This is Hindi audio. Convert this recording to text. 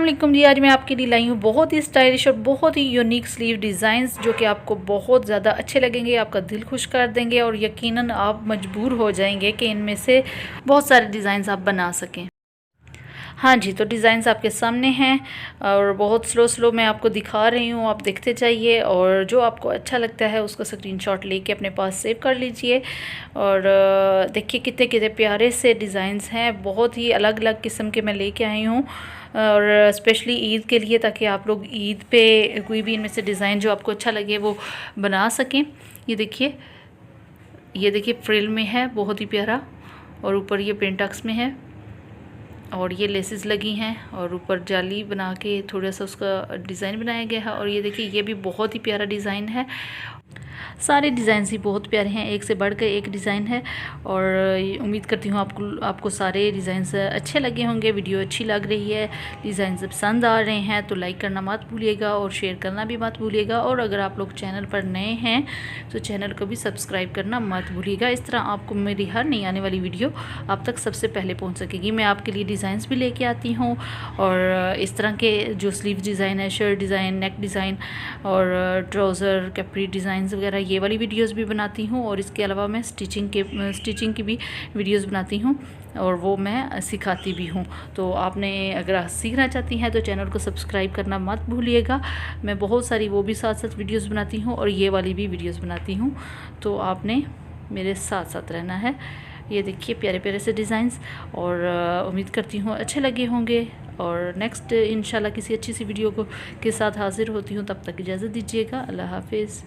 अस्सलाम वालेकुम जी। आज मैं आपके लिए लाई हूँ बहुत ही स्टाइलिश और बहुत ही यूनिक स्लीव डिज़ाइंस जो कि आपको बहुत ज़्यादा अच्छे लगेंगे, आपका दिल खुश कर देंगे और यकीनन आप मजबूर हो जाएंगे कि इनमें से बहुत सारे डिज़ाइंस आप बना सकें। हाँ जी, तो डिज़ाइंस आपके सामने हैं और बहुत स्लो मैं आपको दिखा रही हूँ, आप देखते जाइए और जो आपको अच्छा लगता है उसका स्क्रीनशॉट लेके अपने पास सेव कर लीजिए। और देखिए कितने कितने प्यारे से डिज़ाइंस हैं, बहुत ही अलग अलग किस्म के मैं लेके आई हूँ और स्पेशली ईद के लिए, ताकि आप लोग ईद पे कोई भी इनमें से डिज़ाइन जो आपको अच्छा लगे वो बना सकें। ये देखिए फ्रिल में है, बहुत ही प्यारा, और ऊपर ये पेंटक्स में है और ये लेसेस लगी हैं और ऊपर जाली बना के थोड़ा सा उसका डिज़ाइन बनाया गया है। और ये देखिए ये भी बहुत ही प्यारा डिज़ाइन है, सारे डिज़ाइन ही बहुत प्यारे हैं, एक से बढ़कर एक डिज़ाइन है। और उम्मीद करती हूँ आपको सारे डिज़ाइंस अच्छे लगे होंगे। वीडियो अच्छी लग रही है, डिज़ाइन पसंद आ रहे हैं तो लाइक करना मत भूलिएगा और शेयर करना भी मत भूलिएगा। और अगर आप लोग चैनल पर नए हैं तो चैनल को भी सब्सक्राइब करना मत भूलिएगा। इस तरह आपको मेरी हर नई आने वाली वीडियो आप तक सबसे पहले पहुँच सकेगी। मैं आपके लिए डिज़ाइंस भी लेके आती हूँ और इस तरह के जो स्लीव डिज़ाइन है, शर्ट डिज़ाइन, नेक डिज़ाइन और ट्राउज़र कैप्री डिज़ाइंस वगैरह, ये वाली वीडियोस भी बनाती हूँ। और इसके अलावा मैं स्टिचिंग की भी वीडियोस बनाती हूँ और वो मैं सिखाती भी हूँ। तो आपने अगर सीखना चाहती हैं तो चैनल को सब्सक्राइब करना मत भूलिएगा। मैं बहुत सारी वो भी साथ साथ वीडियोस बनाती हूँ और ये वाली भी वीडियोस बनाती हूँ, तो आपने मेरे साथ साथ रहना है। ये देखिए प्यारे प्यारे से डिज़ाइंस, और उम्मीद करती हूँ अच्छे लगे होंगे। और नेक्स्ट इंशाल्लाह किसी अच्छी सी वीडियो के साथ हाज़िर होती हूँ, तब तक इजाज़त दीजिएगा। अल्लाह हाफिज़।